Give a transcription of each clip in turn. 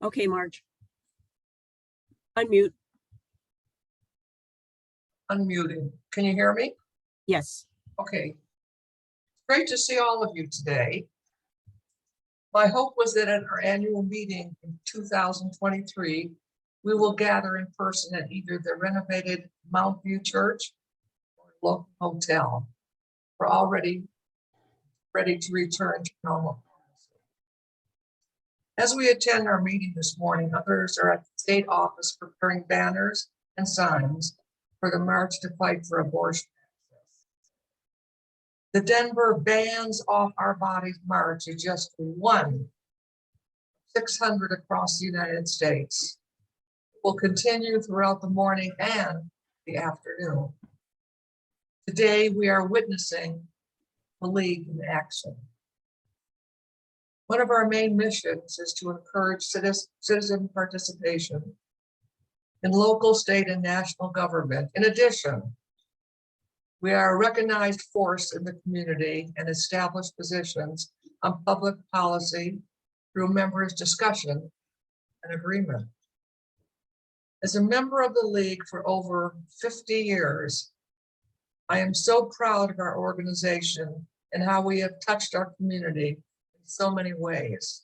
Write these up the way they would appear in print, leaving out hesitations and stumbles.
Okay, Marge. Unmute. Unmuting. Can you hear me? Yes. Okay. Great to see all of you today. My hope was that at our annual meeting in 2023, we will gather in person at either the renovated Mount View Church or local hotel. We're already ready to return to normal. As we attend our meeting this morning, others are at the state office preparing banners and signs for the March to Fight for Abortion Access. The Denver Bands Off Our Bodies March is just one 600 across the United States. It will continue throughout the morning and the afternoon. Today, we are witnessing the League in action. One of our main missions is to encourage citizen participation in local, state, and national government. In addition, we are a recognized force in the community and establish positions on public policy through members' discussion and agreement. As a member of the League for over 50 years, I am so proud of our organization and how we have touched our community in so many ways.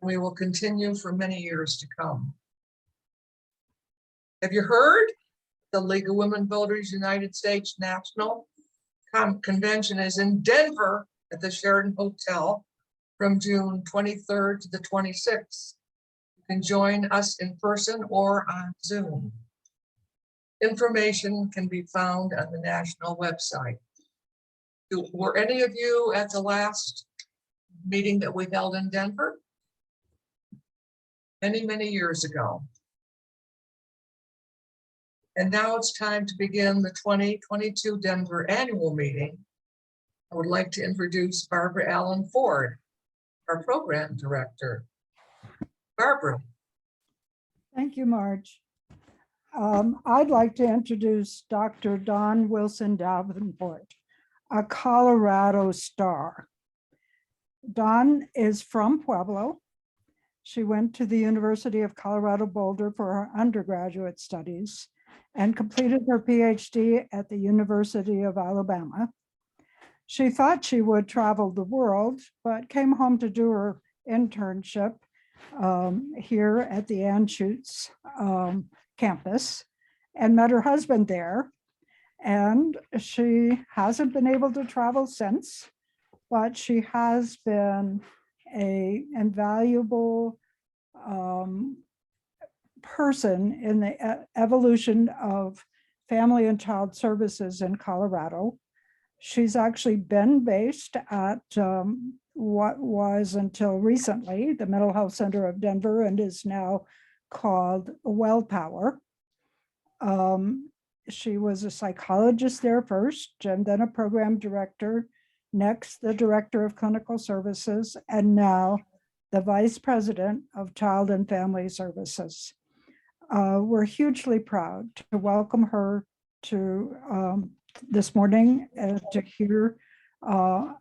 We will continue for many years to come. Have you heard? The League of Women Voters United States National Convention is in Denver at the Sheraton Hotel from June 23rd to the 26th. You can join us in person or on Zoom. Information can be found on the national website. Were any of you at the last meeting that we held in Denver? Many, many years ago. And now it's time to begin the 2022 Denver annual meeting. I would like to introduce Barbara Allen Ford, our program director. Barbara. Thank you, Marge. I'd like to introduce Dr. Dawn Wilson Davenport, a Colorado star. Dawn is from Pueblo. She went to the University of Colorado Boulder for her undergraduate studies and completed her PhD at the University of Alabama. She thought she would travel the world, but came home to do her internship here at the Anschutz campus and met her husband there. And she hasn't been able to travel since, but she has been an invaluable person in the evolution of family and child services in Colorado. She's actually been based at what was until recently the Mental Health Center of Denver and is now called WellPower. She was a psychologist there first and then a program director, next the director of clinical services, and now the vice president of child and family services. We're hugely proud to welcome her to this morning and to hear her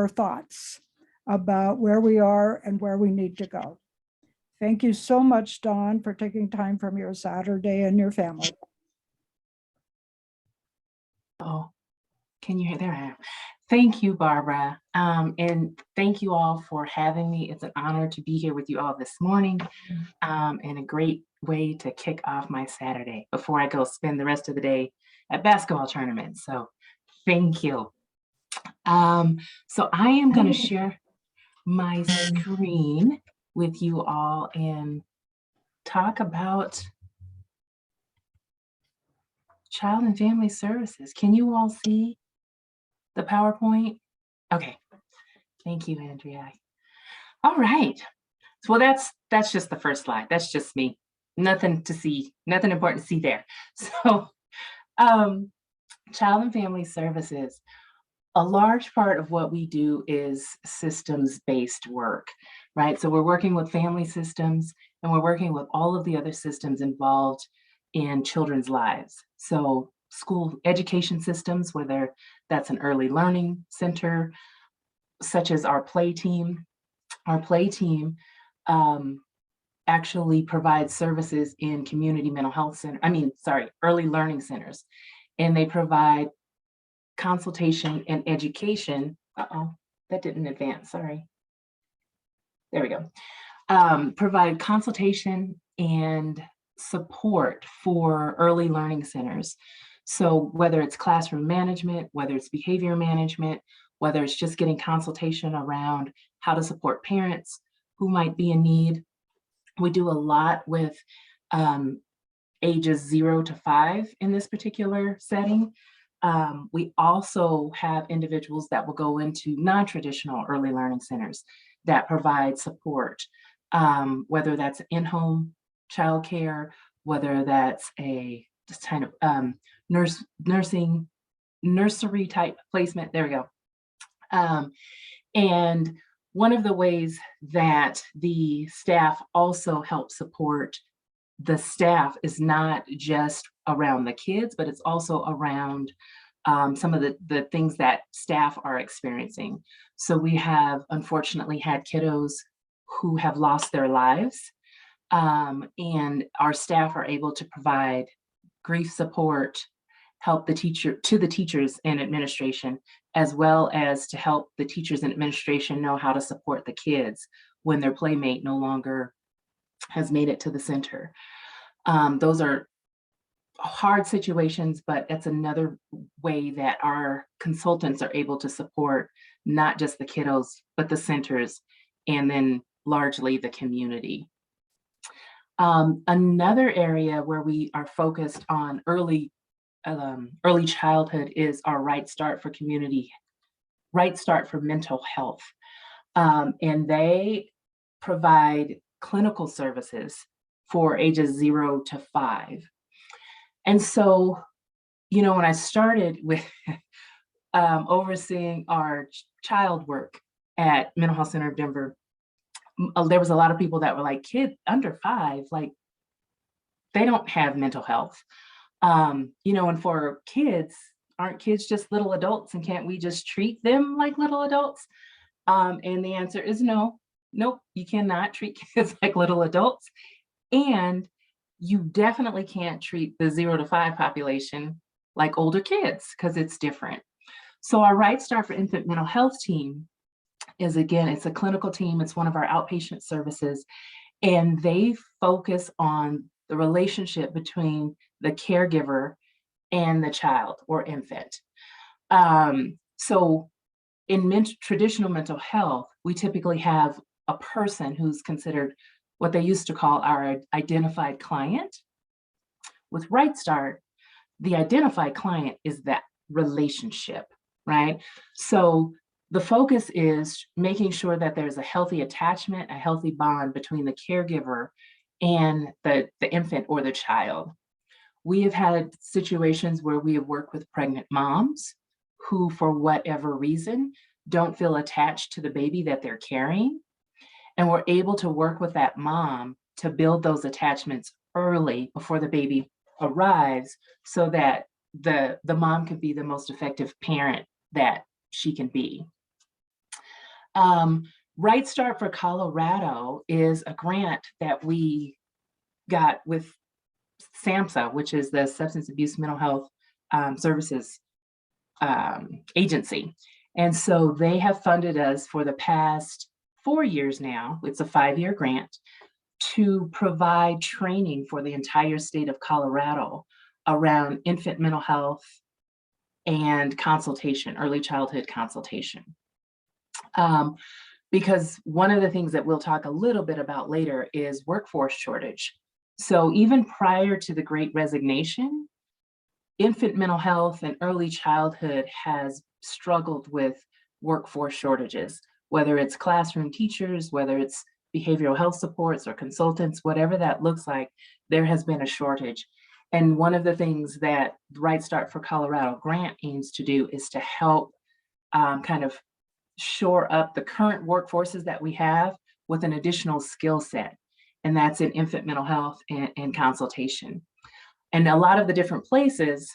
thoughts about where we are and where we need to go. Thank you so much, Dawn, for taking time from your Saturday and your family. Oh, can you hear? There I am. Thank you, Barbara. And thank you all for having me. It's an honor to be here with you all this morning and a great way to kick off my Saturday before I go spend the rest of the day at basketball tournaments. So thank you. So I am going to share my screen with you all and talk about child and family services. Can you all see the PowerPoint? Okay, thank you, Andrea. All right, well, that's just the first slide. That's just me. Nothing to see, nothing important to see there. So child and family services, a large part of what we do is systems-based work, right? So we're working with family systems and we're working with all of the other systems involved in children's lives. So school education systems, whether that's an early learning center, such as our play team. Our play team actually provide services in community mental health center, early learning centers. And they provide consultation and education. That didn't advance, sorry. There we go. Provide consultation and support for early learning centers. So whether it's classroom management, whether it's behavior management, whether it's just getting consultation around how to support parents who might be in need. We do a lot with ages 0 to 5 in this particular setting. We also have individuals that will go into non-traditional early learning centers that provide support, whether that's in-home childcare, whether that's a just kind of nursery type placement. There we go. And one of the ways that the staff also help support the staff is not just around the kids, but it's also around some of the things that staff are experiencing. So we have unfortunately had kiddos who have lost their lives, and our staff are able to provide grief support, help the teachers and administration, as well as to help the teachers and administration know how to support the kids when their playmate no longer has made it to the center. Those are hard situations, but it's another way that our consultants are able to support not just the kiddos, but the centers, and then largely the community. Another area where we are focused on early childhood is our Right Start for mental health. And they provide clinical services for ages 0 to 5. And so, when I started with overseeing our child work at Mental Health Center of Denver, there was a lot of people that were like, kids under 5, like they don't have mental health. And for kids, aren't kids just little adults, and can't we just treat them like little adults? And the answer is no. Nope, you cannot treat kids like little adults. And you definitely can't treat the 0 to 5 population like older kids, because it's different. So our Right Start for Infant Mental Health team is, again, it's a clinical team. It's one of our outpatient services, and they focus on the relationship between the caregiver and the child or infant. So in traditional mental health, we typically have a person who's considered what they used to call our identified client. With Right Start, the identified client is that relationship, right? So the focus is making sure that there's a healthy attachment, a healthy bond between the caregiver and the infant or the child. We have had situations where we have worked with pregnant moms who, for whatever reason, don't feel attached to the baby that they're carrying. And we're able to work with that mom to build those attachments early before the baby arrives, so that the mom can be the most effective parent that she can be. Right Start for Colorado is a grant that we got with SAMHSA, which is the Substance Abuse Mental Health Services Agency. And so they have funded us for the past 4 years now. It's a 5-year grant to provide training for the entire state of Colorado around infant mental health and consultation, early childhood consultation. Because one of the things that we'll talk a little bit about later is workforce shortage. So even prior to the Great Resignation, infant mental health and early childhood has struggled with workforce shortages, whether it's classroom teachers, whether it's behavioral health supports or consultants, whatever that looks like, there has been a shortage. And one of the things that the Right Start for Colorado grant aims to do is to help kind of shore up the current workforces that we have with an additional skill set. And that's in infant mental health and consultation. And a lot of the different places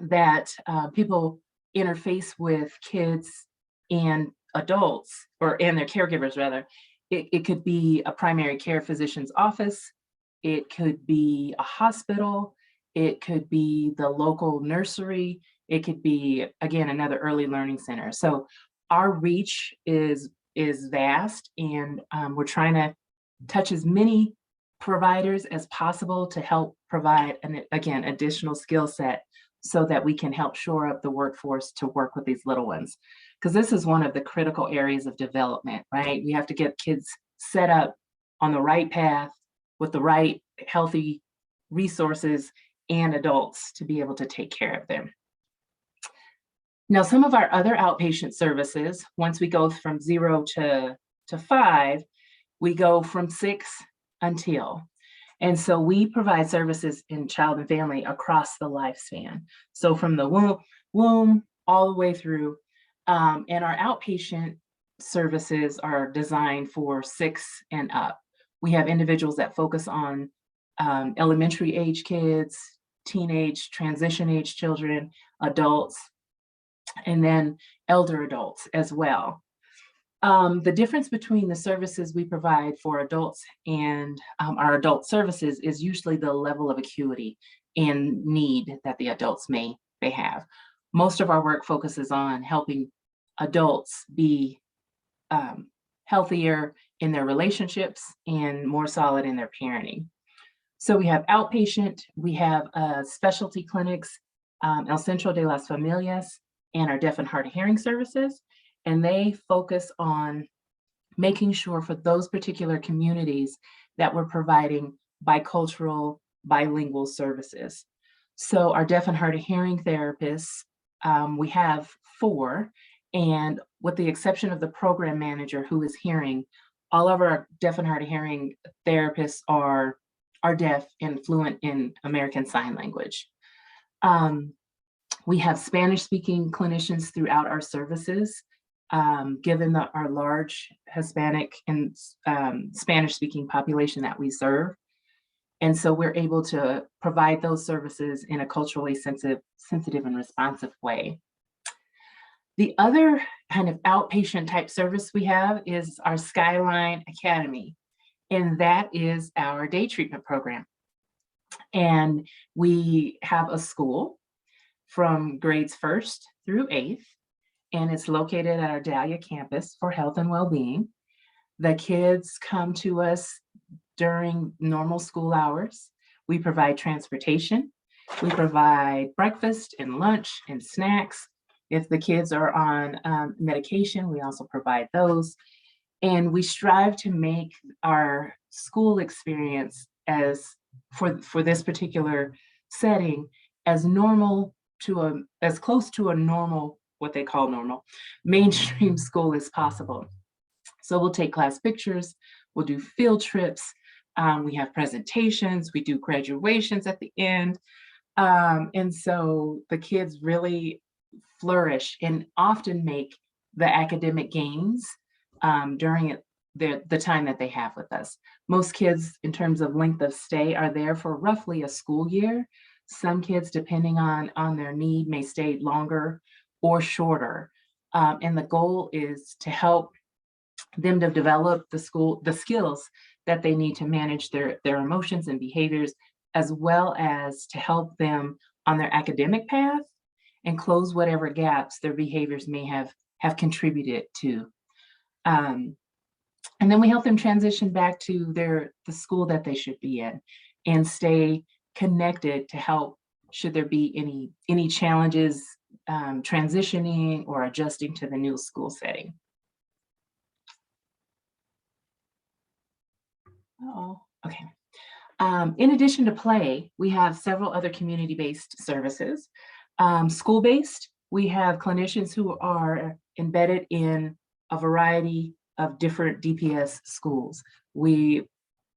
that people interface with kids and adults, and their caregivers rather, it could be a primary care physician's office. It could be a hospital. It could be the local nursery. It could be, again, another early learning center. So our reach is vast, and we're trying to touch as many providers as possible to help provide, again, additional skill set so that we can help shore up the workforce to work with these little ones. Because this is one of the critical areas of development, right? We have to get kids set up on the right path with the right healthy resources and adults to be able to take care of them. Now, some of our other outpatient services, once we go from 0 to 5, we go from 6 until. And so we provide services in child and family across the lifespan. So from the womb all the way through. And our outpatient services are designed for 6 and up. We have individuals that focus on elementary age kids, teenage, transition age children, adults, and then elder adults as well. The difference between the services we provide for adults and our adult services is usually the level of acuity and need that the adults may have. Most of our work focuses on helping adults be healthier in their relationships and more solid in their parenting. So we have outpatient, we have specialty clinics, El Centro de las Familias, and our deaf and hard of hearing services. And they focus on making sure for those particular communities that we're providing bicultural, bilingual services. So our deaf and hard of hearing therapists, we have 4, and with the exception of the program manager who is hearing, all of our deaf and hard of hearing therapists are deaf and fluent in American Sign Language. We have Spanish-speaking clinicians throughout our services, given our large Hispanic and Spanish-speaking population that we serve. And so we're able to provide those services in a culturally sensitive and responsive way. The other kind of outpatient type service we have is our Skyline Academy, and that is our day treatment program. And we have a school from grades 1st through 8th, and it's located at our Dahlia campus for health and well-being. The kids come to us during normal school hours. We provide transportation. We provide breakfast and lunch and snacks. If the kids are on medication, we also provide those. And we strive to make our school experience as for this particular setting as normal to as close to a normal, what they call normal, mainstream school as possible. So we'll take class pictures, we'll do field trips, we have presentations, we do graduations at the end. And so the kids really flourish and often make the academic gains during the time that they have with us. Most kids, in terms of length of stay, are there for roughly a school year. Some kids, depending on their need, may stay longer or shorter. And the goal is to help them to develop the skills that they need to manage their emotions and behaviors, as well as to help them on their academic path and close whatever gaps their behaviors may have contributed to. And then we help them transition back to the school that they should be in and stay connected to help should there be any challenges transitioning or adjusting to the new school setting. Oh, okay. In addition to play, we have several other community-based services. School-based, we have clinicians who are embedded in a variety of different DPS schools. We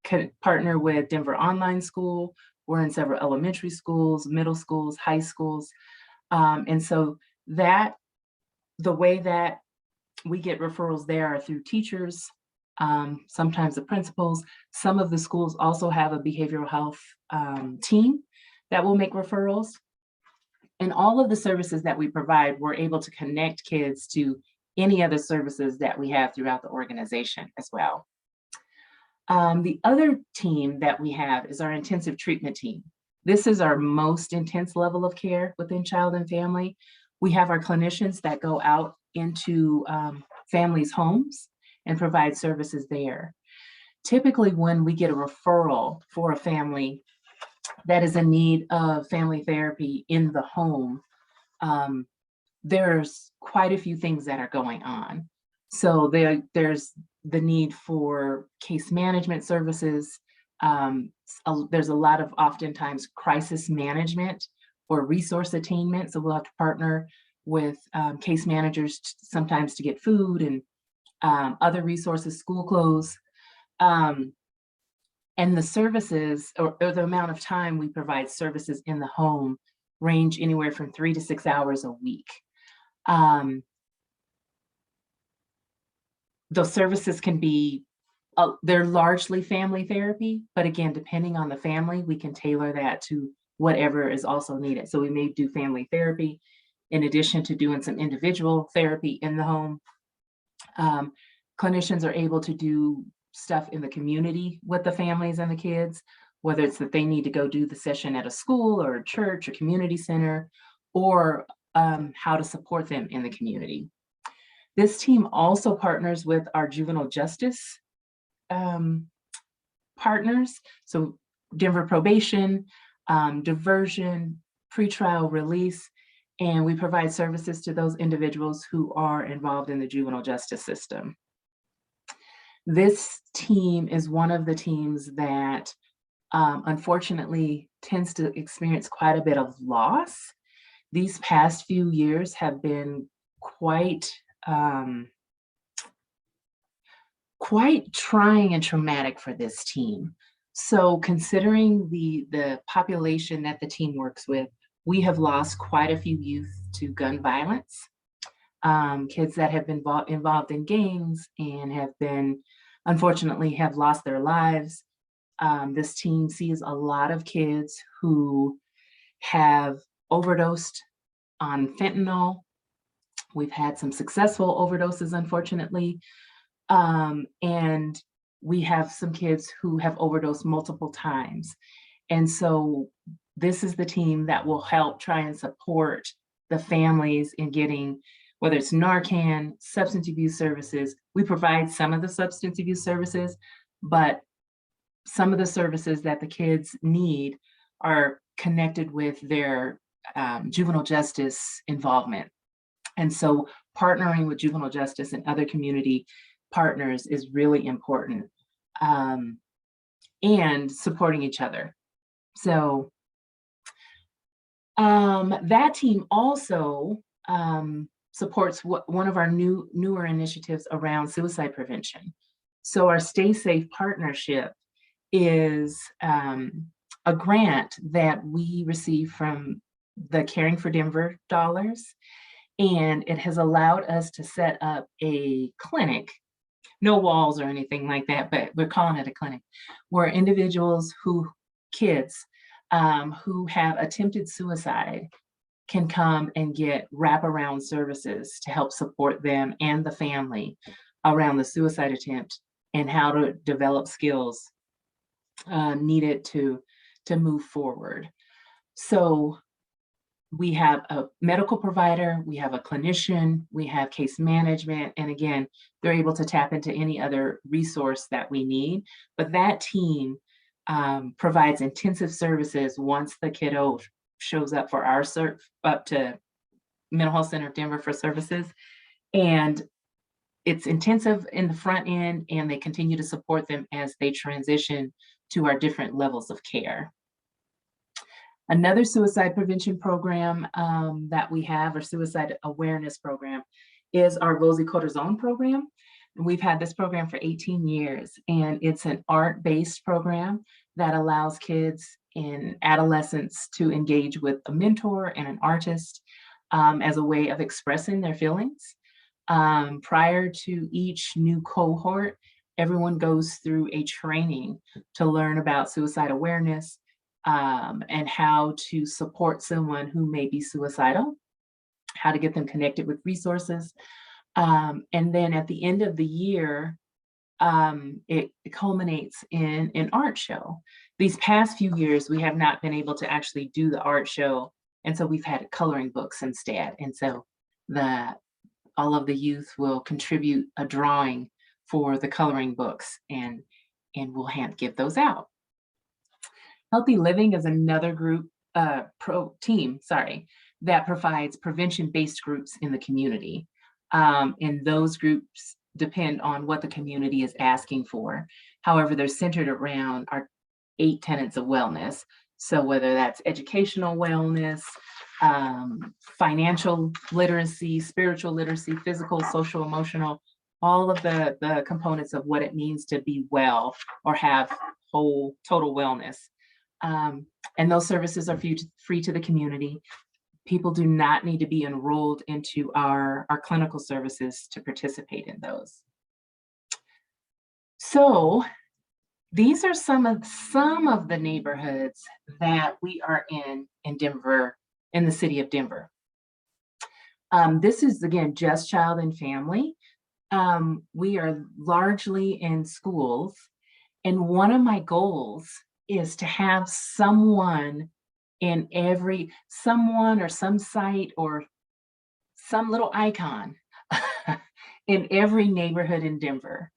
can partner with Denver Online School. We're in several elementary schools, middle schools, high schools. And so the way that we get referrals there are through teachers, sometimes the principals. Some of the schools also have a behavioral health team that will make referrals. And all of the services that we provide, we're able to connect kids to any other services that we have throughout the organization as well. The other team that we have is our intensive treatment team. This is our most intense level of care within child and family. We have our clinicians that go out into families' homes and provide services there. Typically, when we get a referral for a family that is in need of family therapy in the home, there's quite a few things that are going on. So there's the need for case management services. There's a lot of oftentimes crisis management or resource attainment. So we'll have to partner with case managers sometimes to get food and other resources, school clothes. And the services or the amount of time we provide services in the home range anywhere from 3 to 6 hours a week. Those services can be, they're largely family therapy, but again, depending on the family, we can tailor that to whatever is also needed. So we may do family therapy in addition to doing some individual therapy in the home. Clinicians are able to do stuff in the community with the families and the kids, whether it's that they need to go do the session at a school or a church or community center, or how to support them in the community. This team also partners with our juvenile justice partners. So Denver probation, diversion, pretrial release, and we provide services to those individuals who are involved in the juvenile justice system. This team is one of the teams that unfortunately tends to experience quite a bit of loss. These past few years have been quite trying and traumatic for this team. So considering the population that the team works with, we have lost quite a few youth to gun violence. Kids that have been involved in gangs and have been, unfortunately, have lost their lives. This team sees a lot of kids who have overdosed on fentanyl. We've had some successful overdoses, unfortunately. And we have some kids who have overdosed multiple times. And so this is the team that will help try and support the families in getting, whether it's Narcan, substance abuse services. We provide some of the substance abuse services, but some of the services that the kids need are connected with their juvenile justice involvement. And so partnering with juvenile justice and other community partners is really important, and supporting each other. So that team also supports one of our newer initiatives around suicide prevention. So our Stay Safe partnership is a grant that we receive from the Caring for Denver dollars, and it has allowed us to set up a clinic, no walls or anything like that, but we're calling it a clinic, where individuals kids who have attempted suicide can come and get wraparound services to help support them and the family around the suicide attempt and how to develop skills needed to move forward. So we have a medical provider, we have a clinician, we have case management, and again, they're able to tap into any other resource that we need. But that team provides intensive services once the kiddo shows up for our up to Mental Health Center of Denver for services. And it's intensive in the front end, and they continue to support them as they transition to our different levels of care. Another suicide prevention program that we have, or suicide awareness program, is our Vosi-Cortisone program. And we've had this program for 18 years, and it's an art-based program that allows kids in adolescence to engage with a mentor and an artist as a way of expressing their feelings. Prior to each new cohort, everyone goes through a training to learn about suicide awareness, and how to support someone who may be suicidal, how to get them connected with resources. And then at the end of the year, it culminates in an art show. These past few years, we have not been able to actually do the art show. And so we've had coloring books instead. And so all of the youth will contribute a drawing for the coloring books, and we'll give those out. Healthy Living is another group, team that provides prevention-based groups in the community. And those groups depend on what the community is asking for. However, they're centered around our 8 tenets of wellness. So whether that's educational wellness, financial literacy, spiritual literacy, physical, social, emotional, all of the components of what it means to be well or have whole, total wellness. And those services are free to the community. People do not need to be enrolled into our clinical services to participate in those. So these are some of the neighborhoods that we are in Denver, in the city of Denver. This is, again, just child and family. We are largely in schools. And one of my goals is to have someone or some site or some little icon in every neighborhood in Denver,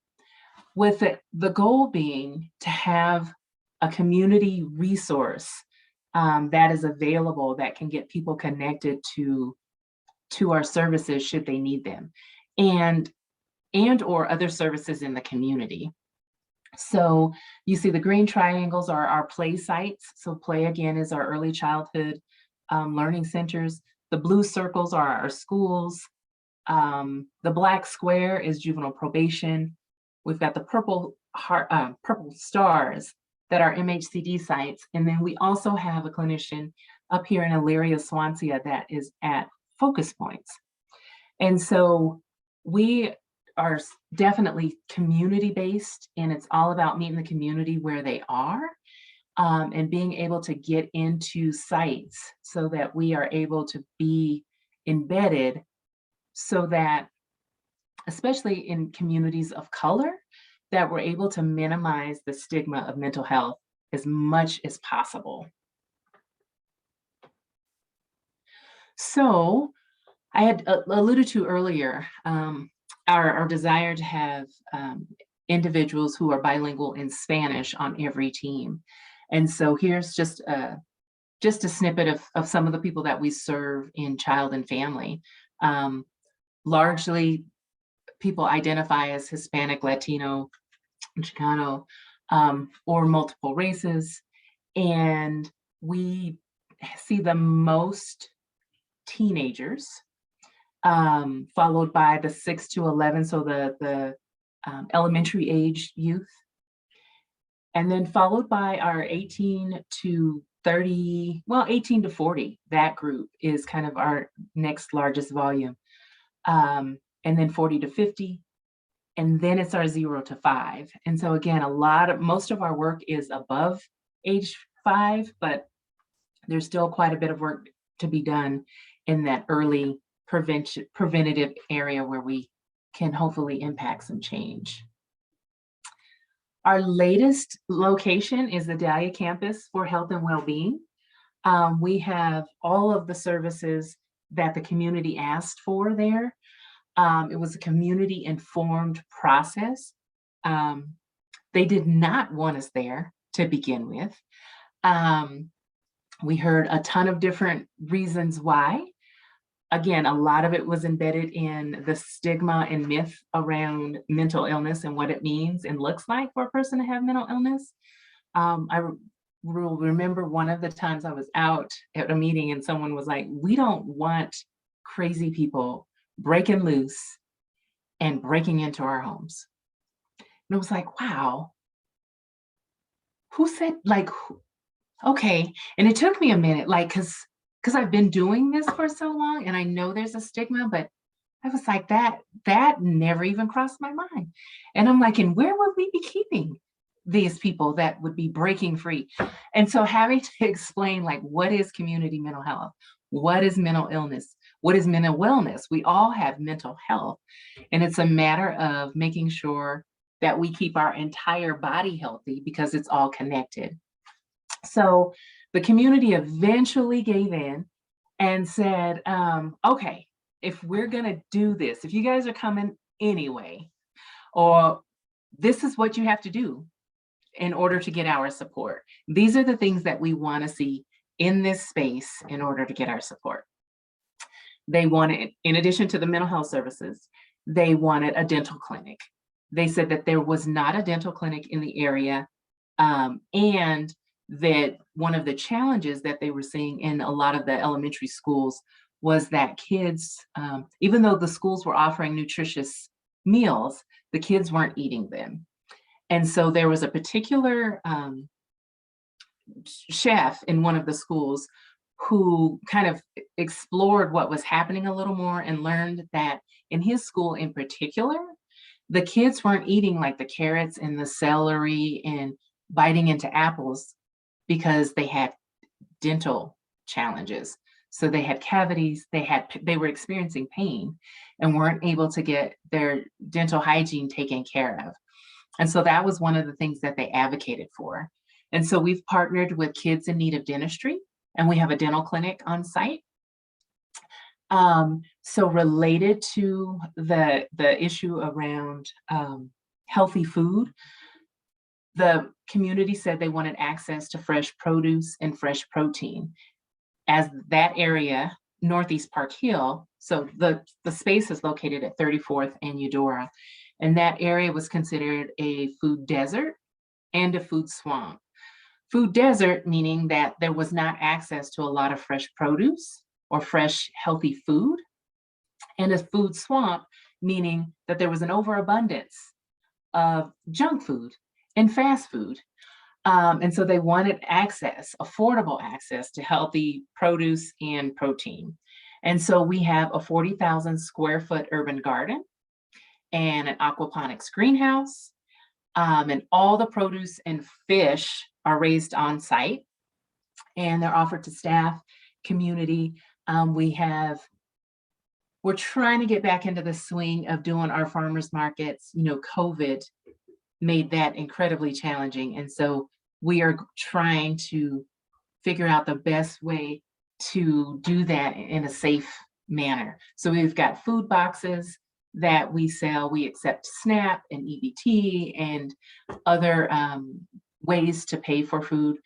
with the goal being to have a community resource that is available that can get people connected to our services should they need them, and or other services in the community. So you see the green triangles are our play sites. So play, again, is our early childhood learning centers. The blue circles are our schools. The black square is juvenile probation. We've got the purple stars that are MHCD sites. And then we also have a clinician up here in Elyria, Swansea that is at focus points. And so we are definitely community-based, and it's all about meeting the community where they are, and being able to get into sites so that we are able to be embedded, so that, especially in communities of color, that we're able to minimize the stigma of mental health as much as possible. So I had alluded to earlier, our desire to have individuals who are bilingual in Spanish on every team. And so here's just a snippet of some of the people that we serve in child and family. Largely, people identify as Hispanic, Latino, Chicano, or multiple races. And we see the most teenagers, followed by the 6 to 11, so the elementary age youth, and then followed by our 18 to 30, well, 18 to 40. That group is kind of our next largest volume, and then 40 to 50, and then it's our 0 to 5. And so again, most of our work is above age 5, but there's still quite a bit of work to be done in that early preventative area where we can hopefully impact some change. Our latest location is the Dahlia campus for health and well-being. We have all of the services that the community asked for there. It was a community-informed process. They did not want us there to begin with. We heard a ton of different reasons why. Again, a lot of it was embedded in the stigma and myth around mental illness and what it means and looks like for a person to have mental illness. I will remember one of the times I was out at a meeting and someone was like, "We don't want crazy people breaking loose and breaking into our homes." And it was like, wow, who said, like, okay. And it took me a minute, like, because I've been doing this for so long and I know there's a stigma, but I was like, that never even crossed my mind. And I'm like, and where would we be keeping these people that would be breaking free? And so having to explain, like, what is community mental health? What is mental illness? What is mental wellness? We all have mental health. And it's a matter of making sure that we keep our entire body healthy because it's all connected. So the community eventually gave in and said, okay, if we're gonna do this, if you guys are coming anyway, or this is what you have to do in order to get our support. These are the things that we want to see in this space in order to get our support. They wanted, in addition to the mental health services, they wanted a dental clinic. They said that there was not a dental clinic in the area, and that one of the challenges that they were seeing in a lot of the elementary schools was that kids, even though the schools were offering nutritious meals, the kids weren't eating them. And so there was a particular chef in one of the schools who kind of explored what was happening a little more and learned that in his school in particular, the kids weren't eating like the carrots and the celery and biting into apples because they had dental challenges. So they had cavities, they were experiencing pain and weren't able to get their dental hygiene taken care of. And so that was one of the things that they advocated for. And so we've partnered with Kids in Need of Dentistry, and we have a dental clinic on site. So related to the issue around healthy food, the community said they wanted access to fresh produce and fresh protein. As that area, Northeast Park Hill, so the space is located at 34th and Eudora, and that area was considered a food desert and a food swamp. Food desert meaning that there was not access to a lot of fresh produce or fresh healthy food, and a food swamp meaning that there was an overabundance of junk food and fast food. And so they wanted access, affordable access to healthy produce and protein. And so we have a 40,000 square foot urban garden and an aquaponics greenhouse. And all the produce and fish are raised on site and they're offered to staff, community. We're trying to get back into the swing of doing our farmers markets. You know, COVID made that incredibly challenging. And so we are trying to figure out the best way to do that in a safe manner. So we've got food boxes that we sell. We accept SNAP and EBT and other ways to pay for food.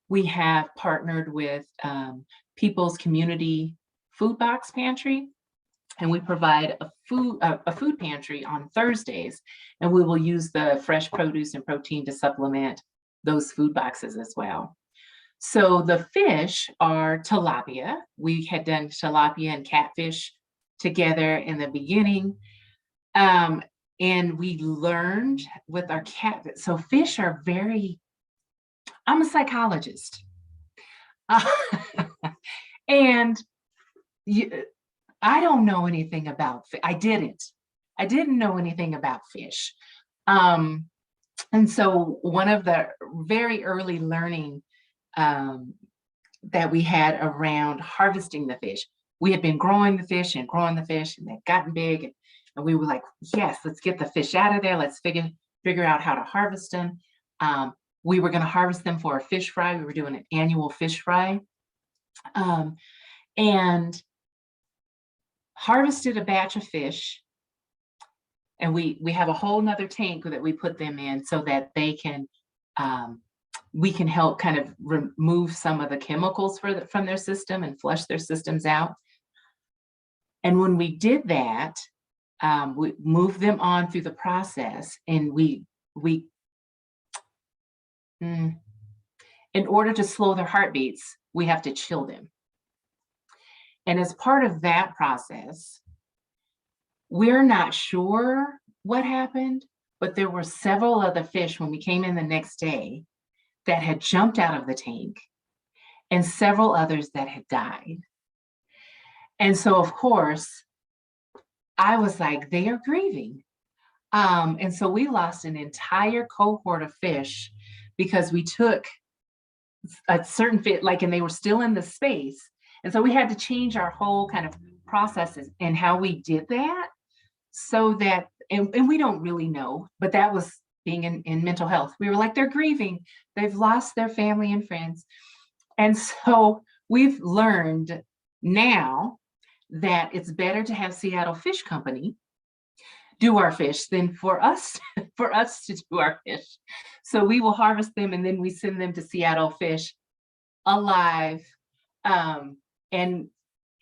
We have partnered with People's Community Food Box Pantry, and we provide a food pantry on Thursdays, and we will use the fresh produce and protein to supplement those food boxes as well. So the fish are tilapia. We had done tilapia and catfish together in the beginning. And we learned with our so fish are I'm a psychologist. And I don't know anything about fish. I didn't know anything about fish. And so one of the very early learning that we had around harvesting the fish, we had been growing the fish and they'd gotten big. And we were like, yes, let's get the fish out of there. Let's figure out how to harvest them. We were going to harvest them for a fish fry. We were doing an annual fish fry. And harvested a batch of fish. And we have a whole nother tank that we put them in so that they can, we can help kind of remove some of the chemicals from their system and flush their systems out. And when we did that, we moved them on through the process, and in order to slow their heartbeats, we have to chill them. And as part of that process, we're not sure what happened, but there were several other fish when we came in the next day that had jumped out of the tank and several others that had died. And so, of course, I was like, they are grieving. And so we lost an entire cohort of fish because we took a certain fish, and they were still in the space. And so we had to change our whole kind of processes and how we did that so that, and we don't really know, but that was being in mental health. We were like, they're grieving. They've lost their family and friends. And so we've learned now that it's better to have Seattle Fish Company do our fish than for us to do our fish. So we will harvest them and then we send them to Seattle Fish alive. And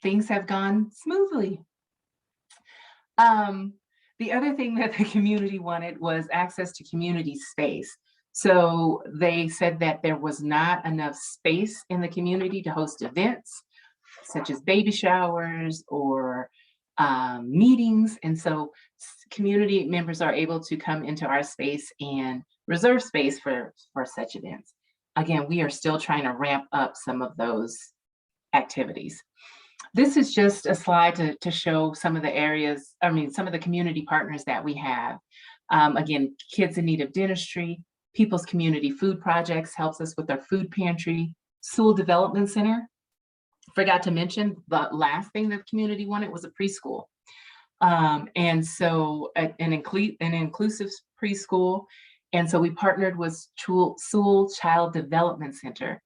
things have gone smoothly. The other thing that the community wanted was access to community space. So they said that there was not enough space in the community to host events, such as baby showers or meetings. And so community members are able to come into our space and reserve space for such events. Again, we are still trying to ramp up some of those activities. This is just a slide to show some of the areas, some of the community partners that we have. Again, Kids in Need of Dentistry, People's Community Food Projects helps us with our food pantry, Sewell Development Center. Forgot to mention the last thing that the community wanted was a preschool. And so an inclusive preschool. And so we partnered with Sewell Child Development Center.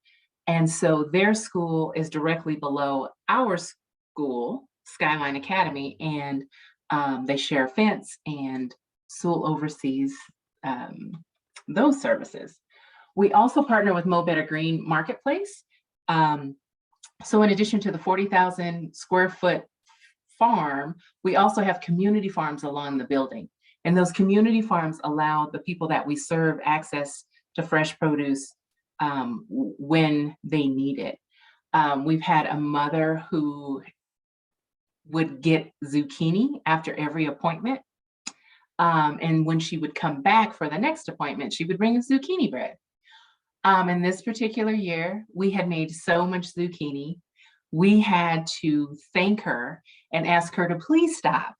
And so their school is directly below our school, Skyline Academy, and they share a fence, and Sewell oversees those services. We also partner with Mo Better Green Marketplace. So in addition to the 40,000 square foot farm, we also have community farms along the building. And those community farms allow the people that we serve access to fresh produce when they need it. We've had a mother who would get zucchini after every appointment. And when she would come back for the next appointment, she would bring us zucchini bread. And this particular year, we had made so much zucchini, we had to thank her and ask her to please stop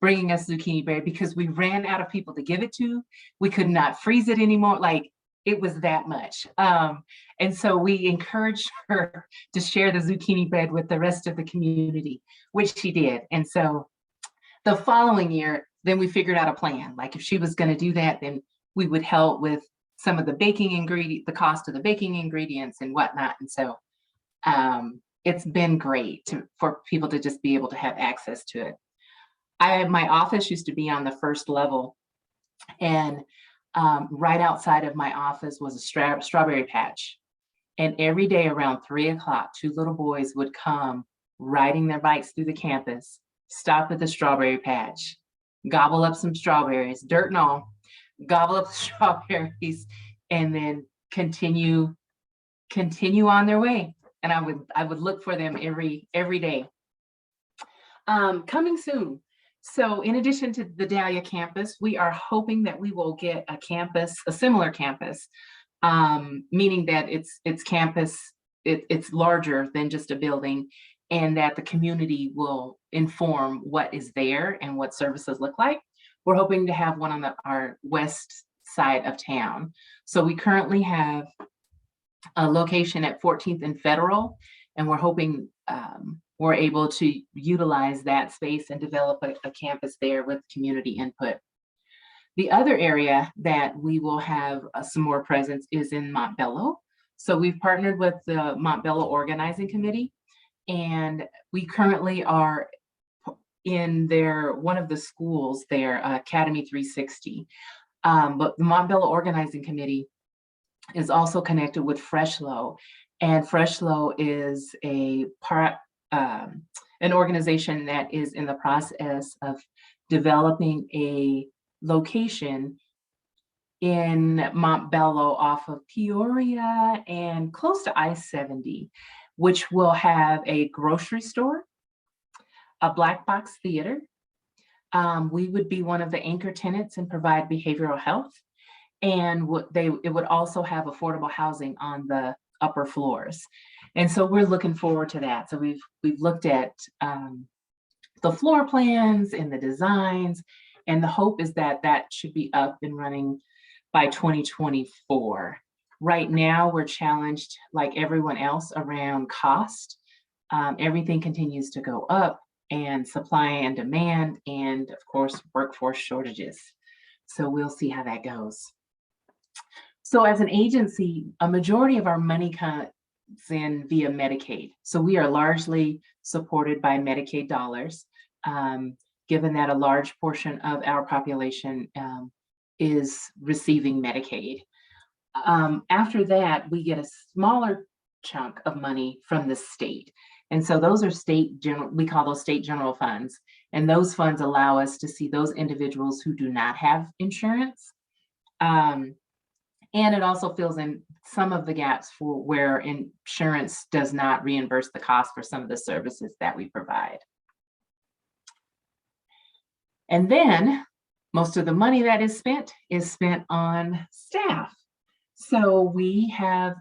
bringing us zucchini bread because we ran out of people to give it to. We could not freeze it anymore. Like, it was that much. And so we encouraged her to share the zucchini bread with the rest of the community, which she did. And so the following year, then we figured out a plan. Like, if she was going to do that, then we would help with some of the baking ingredient, the cost of the baking ingredients and whatnot. And so it's been great for people to just be able to have access to it. My office used to be on the first level, and right outside of my office was a strawberry patch. And every day around 3 o'clock, 2 little boys would come riding their bikes through the campus, stop at the strawberry patch, gobble up some strawberries, dirt and all, gobble up the strawberries, and then continue on their way. And I would look for them every day. Coming soon. So in addition to the Dahlia campus, we are hoping that we will get a similar campus, meaning that its campus, it's larger than just a building, and that the community will inform what is there and what services look like. We're hoping to have one on our west side of town. So we currently have a location at 14th and Federal, and we're hoping we're able to utilize that space and develop a campus there with community input. The other area that we will have some more presence is in Montbello. So we've partnered with the Montbello Organizing Committee, and we currently are in one of the schools there, Academy 360. But the Montbello Organizing Committee is also connected with Freshlow, and Freshlow is an organization that is in the process of developing a location in Montbello off of Peoria and close to I-70, which will have a grocery store, a black box theater. We would be one of the anchor tenants and provide behavioral health. And it would also have affordable housing on the upper floors. And so we're looking forward to that. So we've looked at the floor plans and the designs, and the hope is that that should be up and running by 2024. Right now, we're challenged like everyone else around cost. Everything continues to go up, and supply and demand, and of course, workforce shortages. So we'll see how that goes. So as an agency, a majority of our money comes in via Medicaid. So we are largely supported by Medicaid dollars, given that a large portion of our population is receiving Medicaid. After that, we get a smaller chunk of money from the state. And so those are we call those state general funds. And those funds allow us to see those individuals who do not have insurance. And it also fills in some of the gaps for where insurance does not reimburse the cost for some of the services that we provide. And then most of the money that is spent on staff. So we have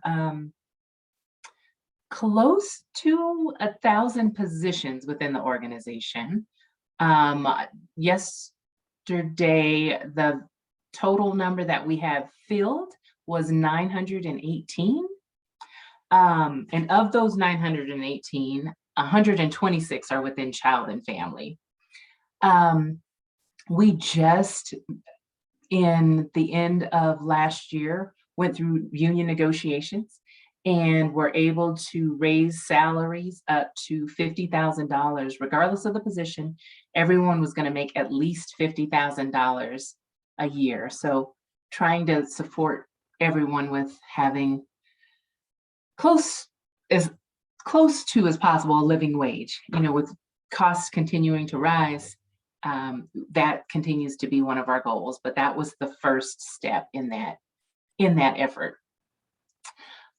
close to 1,000 positions within the organization. Yesterday, the total number that we have filled was 918. And of those 918, 126 are within child and family. We just, in the end of last year, went through union negotiations and were able to raise salaries up to $50,000, regardless of the position. Everyone was going to make at least $50,000 a year. So trying to support everyone with having as close to as possible a living wage. You know, with costs continuing to rise, that continues to be one of our goals, but that was the first step in that effort.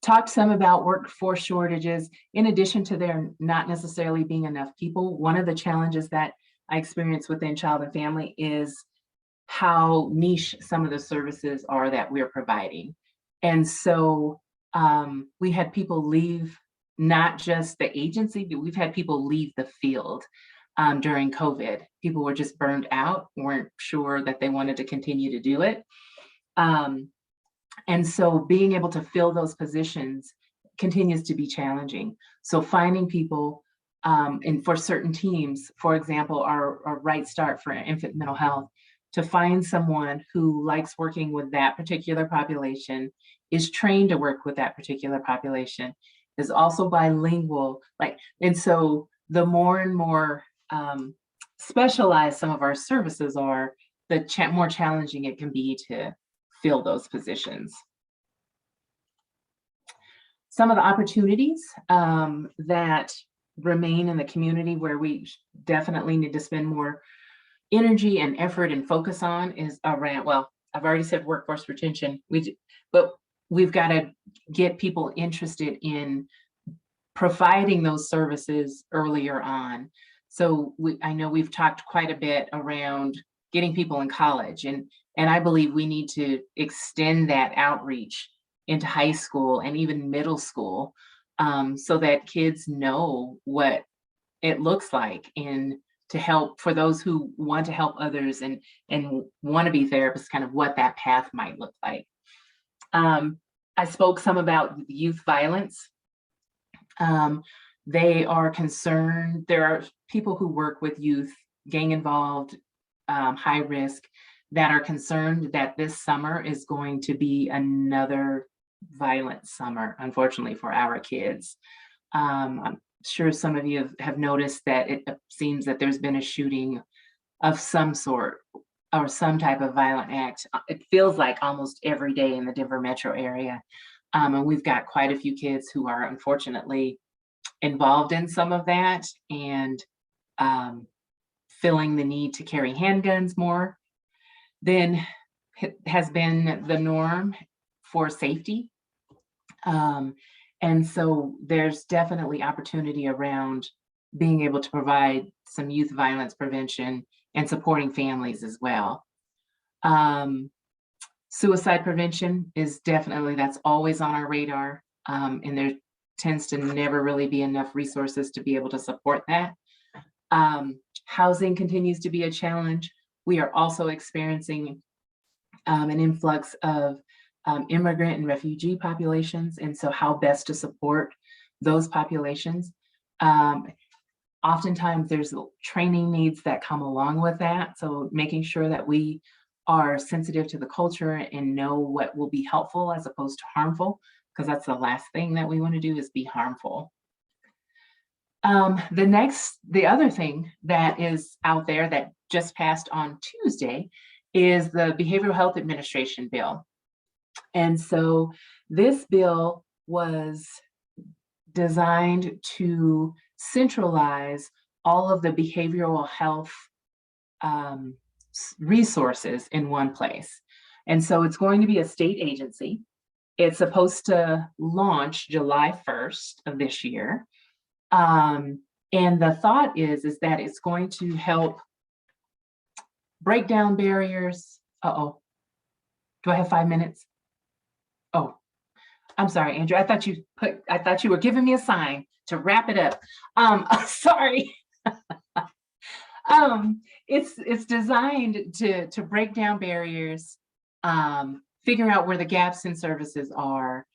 Talked some about workforce shortages. In addition to there not necessarily being enough people, one of the challenges that I experience within child and family is how niche some of the services are that we're providing. And so we had people leave, not just the agency, but we've had people leave the field during COVID. People were just burned out, weren't sure that they wanted to continue to do it. And so being able to fill those positions continues to be challenging. So finding people, and for certain teams, for example, our Right Start for infant mental health, to find someone who likes working with that particular population, is trained to work with that particular population, is also bilingual, and so the more and more specialized some of our services are, the more challenging it can be to fill those positions. Some of the opportunities that remain in the community where we definitely need to spend more energy and effort and focus on is around, well, I've already said workforce retention, but we've got to get people interested in providing those services earlier on. So I know we've talked quite a bit around getting people in college, and I believe we need to extend that outreach into high school and even middle school, so that kids know what it looks like, and to help for those who want to help others and want to be therapists, kind of what that path might look like. I spoke some about youth violence. They are concerned. There are people who work with youth, gang involved, high risk, that are concerned that this summer is going to be another violent summer, unfortunately, for our kids. I'm sure some of you have noticed that it seems that there's been a shooting of some sort or some type of violent act. It feels like almost every day in the Denver metro area. And we've got quite a few kids who are unfortunately involved in some of that, and feeling the need to carry handguns more than has been the norm for safety. And so there's definitely opportunity around being able to provide some youth violence prevention and supporting families as well. Suicide prevention is definitely, that's always on our radar. And there tends to never really be enough resources to be able to support that. Housing continues to be a challenge. We are also experiencing an influx of immigrant and refugee populations, and so how best to support those populations. Oftentimes there's training needs that come along with that, so making sure that we are sensitive to the culture and know what will be helpful as opposed to harmful, because that's the last thing that we want to do is be harmful. The other thing that is out there that just passed on Tuesday is the Behavioral Health Administration bill. And so this bill was designed to centralize all of the behavioral health resources in one place. And so it's going to be a state agency. It's supposed to launch July 1st of this year. And the thought is that it's going to help break down barriers. Uh-oh, do I have 5 minutes? Oh, I'm sorry, Andrew. I thought you were giving me a sign to wrap it up. Sorry. It's designed to break down barriers, figure out where the gaps in services are,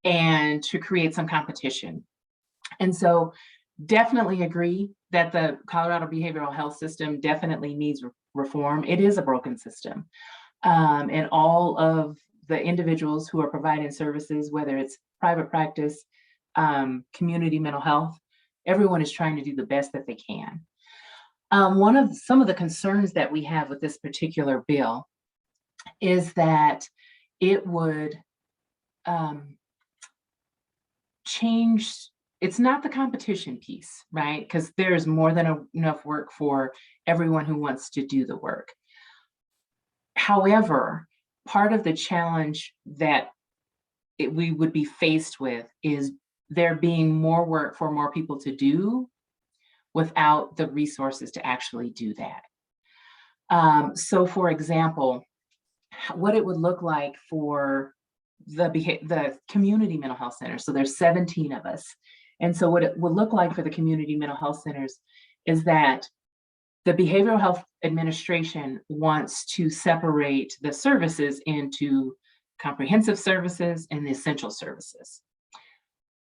and to create some competition. And so definitely agree that the Colorado behavioral health system definitely needs reform. It is a broken system. And all of the individuals who are providing services, whether it's private practice, community mental health, everyone is trying to do the best that they can. Some of the concerns that we have with this particular bill is that it would change. It's not the competition piece, right? Because there's more than enough work for everyone who wants to do the work. However, part of the challenge that we would be faced with is there being more work for more people to do without the resources to actually do that. So for example, what it would look like for the community mental health centers. So there's 17 of us. And so what it will look like for the community mental health centers is that the Behavioral Health Administration wants to separate the services into comprehensive services and the essential services.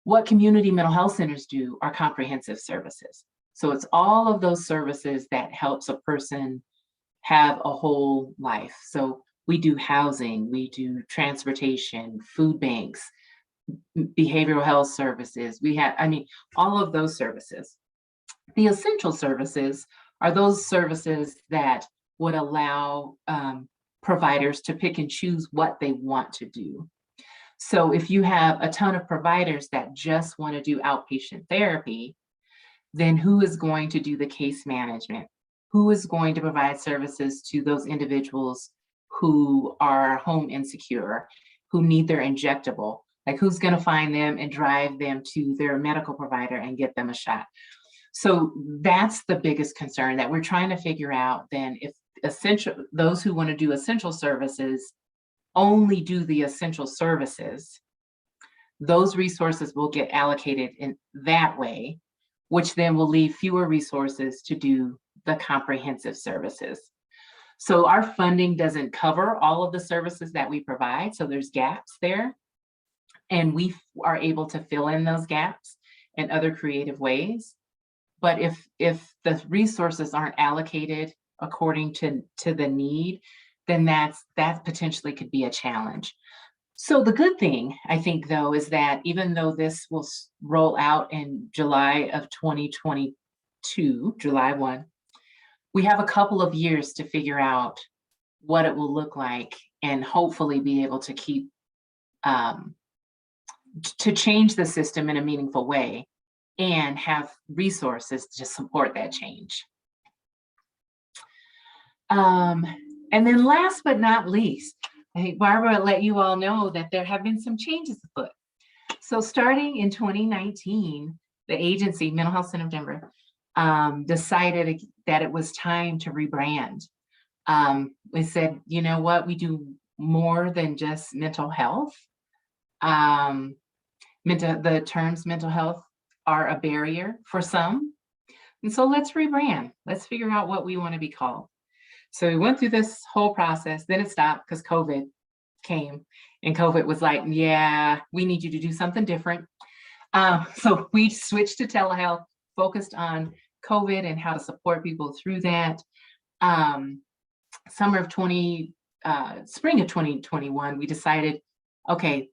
What community mental health centers do are comprehensive services. So it's all of those services that helps a person have a whole life. So we do housing, we do transportation, food banks, behavioral health services. We have, all of those services. The essential services are those services that would allow providers to pick and choose what they want to do. So if you have a ton of providers that just want to do outpatient therapy, then who is going to do the case management? Who is going to provide services to those individuals who are home insecure, who need their injectable? Like, who's going to find them and drive them to their medical provider and get them a shot? So that's the biggest concern that we're trying to figure out. Then if those who want to do essential services only do the essential services, those resources will get allocated in that way, which then will leave fewer resources to do the comprehensive services. So our funding doesn't cover all of the services that we provide. So there's gaps there, and we are able to fill in those gaps in other creative ways. But if the resources aren't allocated according to the need, then that potentially could be a challenge. So the good thing, I think, though, is that even though this will roll out in July of 2022, July 1, we have a couple of years to figure out what it will look like and hopefully be able to keep, to change the system in a meaningful way and have resources to support that change. And then last but not least, I think Barbara let you all know that there have been some changes afoot. So starting in 2019, the agency, Mental Health Center of Denver, decided that it was time to rebrand. We said, you know what, we do more than just mental health. The terms mental health are a barrier for some. And so let's rebrand. Let's figure out what we want to be called. So we went through this whole process, then it stopped because COVID came, and COVID was like, yeah, we need you to do something different. So we switched to telehealth, focused on COVID and how to support people through that. Summer of 2020, spring of 2021, we decided, okay,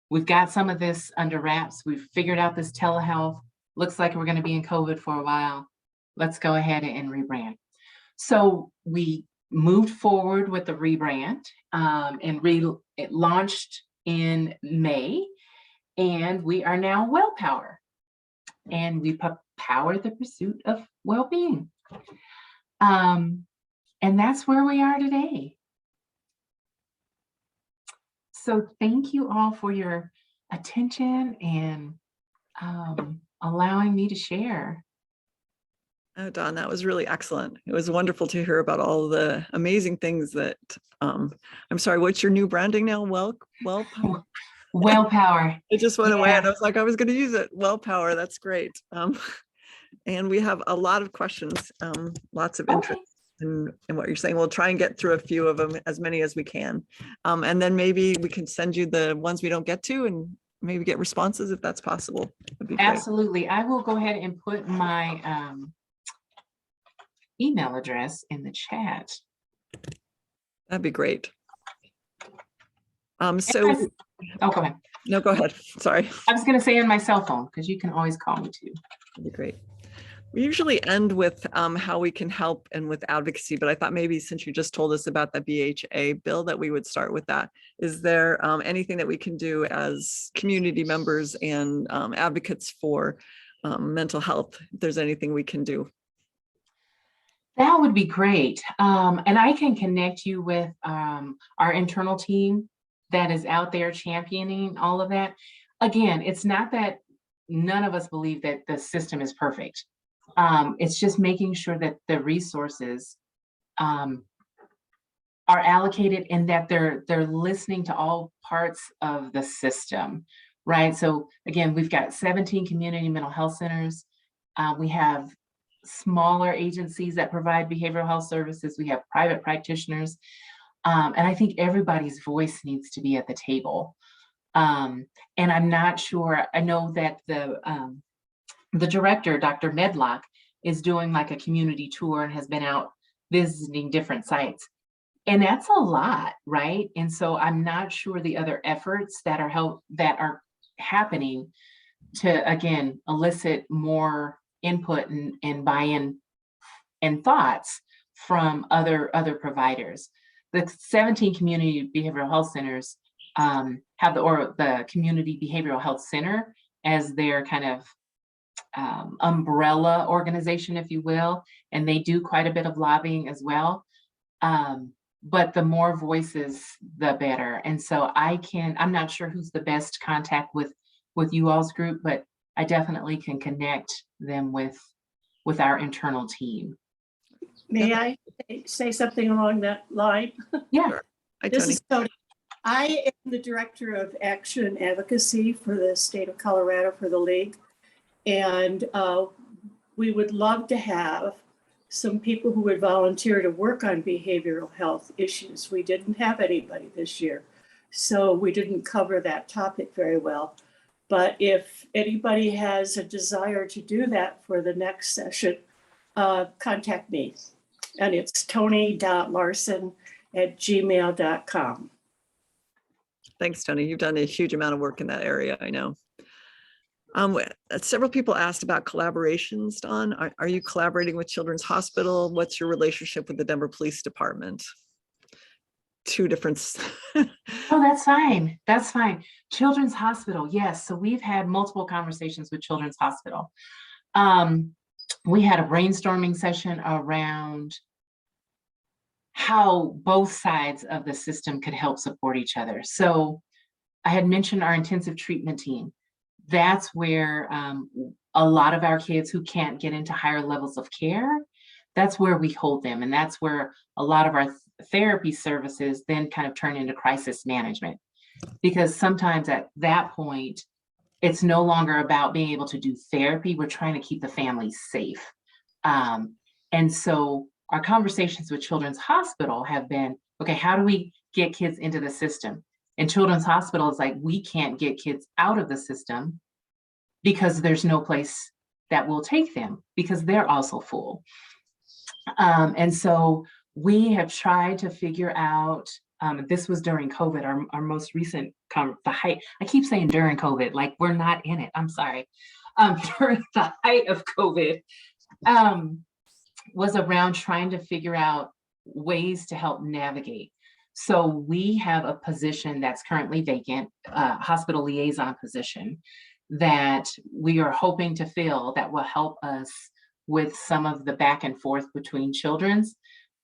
we've got some of this under wraps. We've figured out this telehealth. Looks like we're going to be in COVID for a while. Let's go ahead and rebrand. So we moved forward with the rebrand it launched in May, and we are now WellPower, and we power the pursuit of well-being. And that's where we are today. So thank you all for your attention and allowing me to share. Oh, Dawn, that was really excellent. It was wonderful to hear about all the amazing things that, I'm sorry, what's your new branding now? WellPower? WellPower. It just went away Yeah. and I was like, I was going to use it. WellPower, that's great. And we have a lot of questions, lots of interest in what you're saying. We'll try and get through a few of them, as many as we can. And then maybe we can send you the ones we don't get to and maybe get responses if that's possible. That'd be great. Absolutely. I will go ahead and put my email address in the chat. That'd be great. Oh, go ahead. No, go ahead. Sorry. I was going to say on my cell phone, because you can always call me too. That'd be great. We usually end with how we can help and with advocacy, but I thought maybe since you just told us about the BHA bill that we would start with that. Is there anything that we can do as community members and advocates for mental health? If there's anything we can do. That would be great. And I can connect you with our internal team that is out there championing all of that. Again, it's not that none of us believe that the system is perfect. It's just making sure that the resources are allocated and that they're listening to all parts of the system, right? So again, we've got 17 community mental health centers. We have smaller agencies that provide behavioral health services. We have private practitioners. And I think everybody's voice needs to be at the table. And I'm not sure, I know that the director, Dr. Medlock, is doing like a community tour and has been out visiting different sites. And that's a lot, right? And so I'm not sure the other efforts that are happening to, again, elicit more input and buy-in and thoughts from other providers. The 17 community behavioral health centers have the community behavioral health center as their kind of umbrella organization, if you will, and they do quite a bit of lobbying as well. But the more voices, the better. And so I'm not sure who's the best contact with you all's group, but I definitely can connect them with our internal team. May I say something along that line? Yeah. Sure. Hi, This Tony. is Tony. I am the Director of Action and Advocacy for the state of Colorado for the League. And we would love to have some people who would volunteer to work on behavioral health issues. We didn't have anybody this year, so we didn't cover that topic very well. But if anybody has a desire to do that for the next session, contact me. And it's tony.larson@gmail.com. Thanks, Tony. You've done a huge amount of work in that area, I know. Several people asked about collaborations, Dawn. Are you collaborating with Children's Hospital? What's your relationship with the Denver Police Department? Two different. Oh, that's fine. That's fine. Children's Hospital, yes. So we've had multiple conversations with Children's Hospital. We had a brainstorming session around how both sides of the system could help support each other. So I had mentioned our intensive treatment team. That's where a lot of our kids who can't get into higher levels of care, that's where we hold them. And that's where a lot of our therapy services then kind of turn into crisis management. Because sometimes at that point, it's no longer about being able to do therapy. We're trying to keep the family safe. And so our conversations with Children's Hospital have been, okay, how do we get kids into the system? And Children's Hospital is like, we can't get kids out of the system because there's no place that will take them because they're also full. And so We have tried to figure out, this was during COVID, our most recent, the height, I keep saying during COVID, like we're not in it, I'm sorry. During the height of COVID, was around trying to figure out ways to help navigate. So we have a position that's currently vacant, hospital liaison position, that we are hoping to fill that will help us with some of the back and forth between children's.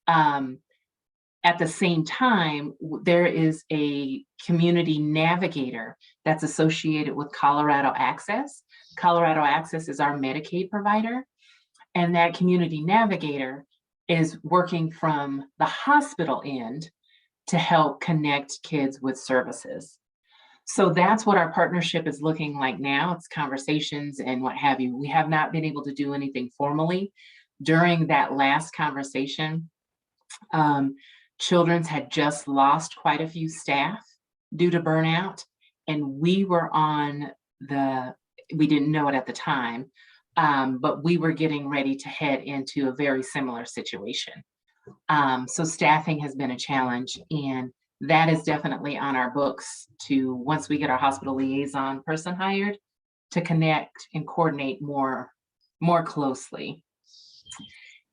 At the same time, there is a community navigator that's associated with Colorado Access. Colorado Access is our Medicaid provider, and that community navigator is working from the hospital end to help connect kids with services. So that's what our partnership is looking like now. It's conversations and what have you. We have not been able to do anything formally. During that last conversation, Children's had just lost quite a few staff due to burnout, and we were on we didn't know it at the time, but we were getting ready to head into a very similar situation. So staffing has been a challenge, and that is definitely on our books to, once we get our hospital liaison person hired, to connect and coordinate more closely.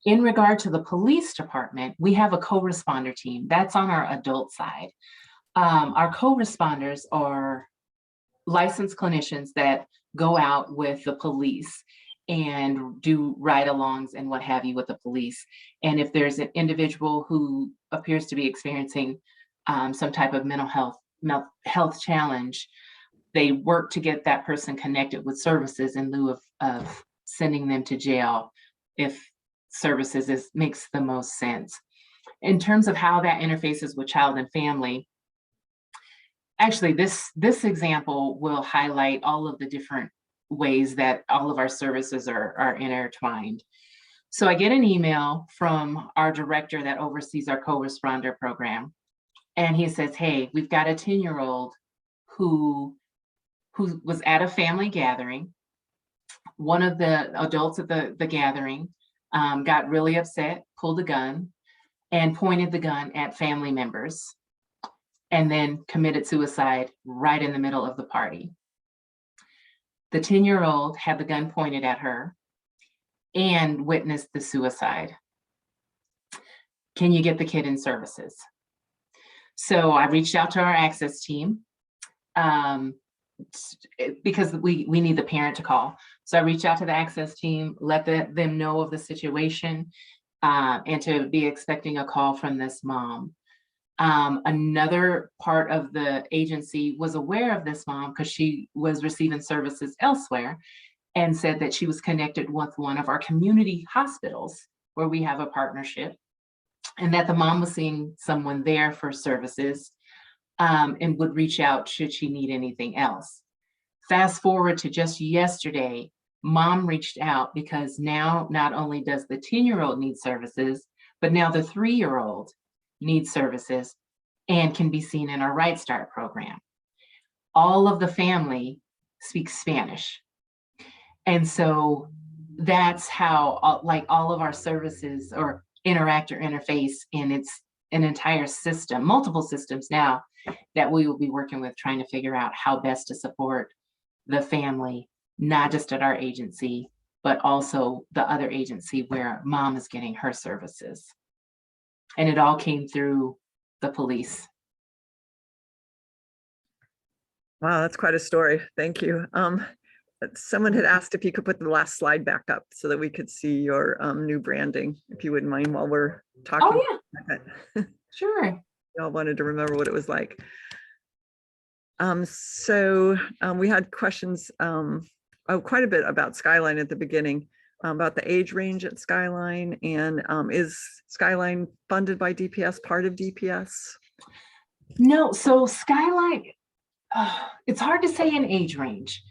In regard to the police department, we have a co-responder team. That's on our adult side. Our co-responders are licensed clinicians that go out with the police and do ride-alongs and what have you with the police. And if there's an individual who appears to be experiencing some type of mental health challenge, they work to get that person connected with services in lieu of sending them to jail if services makes the most sense. In terms of how that interfaces with child and family, actually this example will highlight all of the different ways that all of our services are intertwined. So I get an email from our director that oversees our co-responder program, and he says, hey, we've got a 10-year-old who was at a family gathering. One of the adults at the gathering got really upset, pulled a gun, and pointed the gun at family members, and then committed suicide right in the middle of the party. The 10-year-old had the gun pointed at her and witnessed the suicide. Can you get the kid in services? So I reached out to our access team because we need the parent to call. So I reached out to the access team, let them know of the situation, and to be expecting a call from this mom. Another part of the agency was aware of this mom because she was receiving services elsewhere, and said that she was connected with one of our community hospitals where we have a partnership, and that the mom was seeing someone there for services, and would reach out should she need anything else. Fast forward to just yesterday, mom reached out because now not only does the 10-year-old need services, but now the 3-year-old needs services and can be seen in our Right Start program. All of the family speaks Spanish. And so that's how like all of our services or interact or interface, and it's an entire system, multiple systems now that we will be working with, trying to figure out how best to support the family, not just at our agency, but also the other agency where mom is getting her services. And it all came through the police. Wow, that's quite a story. Thank you. Someone had asked if you could put the last slide back up so that we could see your new branding, if you wouldn't mind, while we're talking. Oh yeah, sure. Y'all wanted to remember what it was like. We had questions quite a bit about Skyline at the beginning, about the age range at Skyline, and is Skyline funded by DPS, part of DPS? No, so Skyline, it's hard to say an age range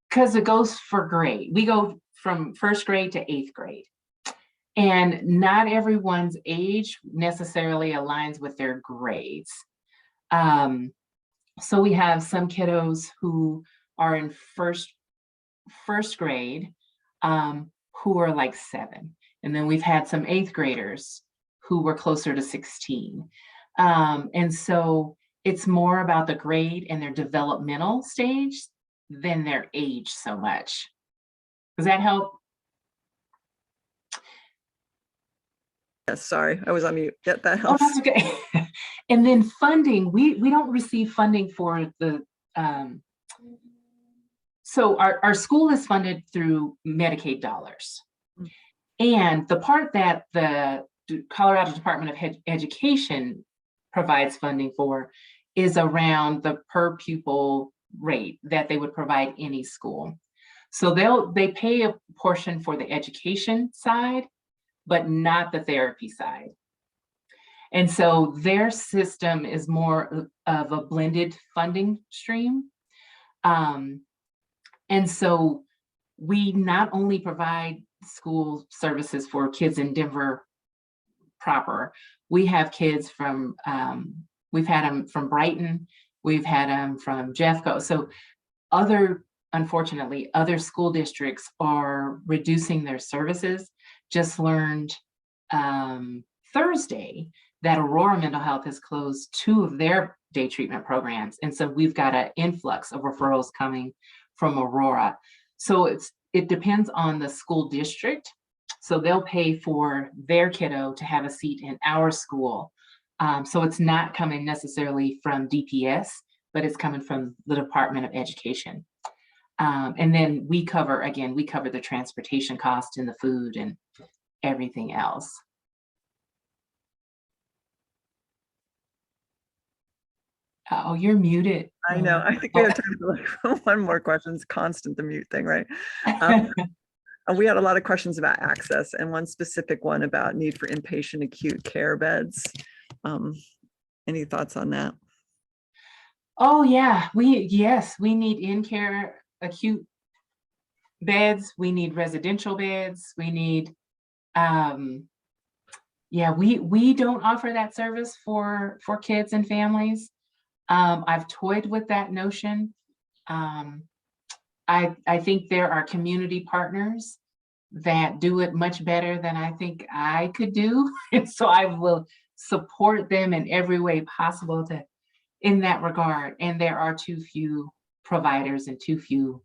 because it goes for grade. We go from 1st grade to 8th grade. And not everyone's age necessarily aligns with their grades. So we have some kiddos who are in first grade who are like 7. And then we've had some 8th graders who were closer to 16. And so it's more about the grade and their developmental stage than their age so much. Does that help? Yes, sorry, I was on mute. Yeah, that Oh, helps. that's okay. And then funding, we don't receive funding for the, so our school is funded through Medicaid dollars. And the part that the Colorado Department of Education provides funding for is around the per pupil rate that they would provide any school. So they pay a portion for the education side, but not the therapy side. And so their system is more of a blended funding stream. And so we not only provide school services for kids in Denver proper, we have kids from, we've had them from Brighton, we've had them from Jeffco. So unfortunately, other school districts are reducing their services. Just learned Thursday that Aurora Mental Health has closed 2 of their day treatment programs. And so we've got an influx of referrals coming from Aurora. So it depends on the school district. So they'll pay for their kiddo to have a seat in our school. So it's not coming necessarily from DPS, but it's coming from the Department of Education. And then we cover the transportation cost and the food and everything else. Oh, you're muted. I know. I think we have time for like one more question. It's constant, the mute thing, right? We had a lot of questions about access, and one specific one about need for inpatient acute care beds. Any thoughts on that? Oh yeah, we need in-care acute beds. We need residential beds. We need, we don't offer that service for kids and families. I've toyed with that notion. I think there are community partners that do it much better than I think I could do. And so I will support them in every way possible in that regard. And there are too few providers and too few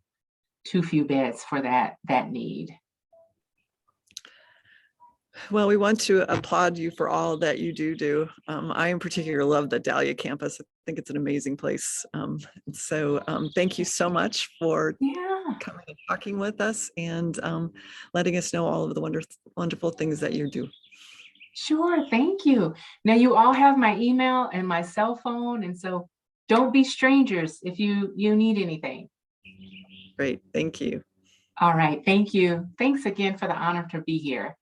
beds for that need. Well, we want to applaud you for all that you do. I in particular love the Dahlia campus. I think it's an amazing place. So thank you so much for coming and talking with us and letting us know all of the wonderful things that you do. Sure, thank you. Now you all have my email and my cell phone, and so don't be strangers if you need anything. Great, thank you. All right, thank you. Thanks again for the honor to be here.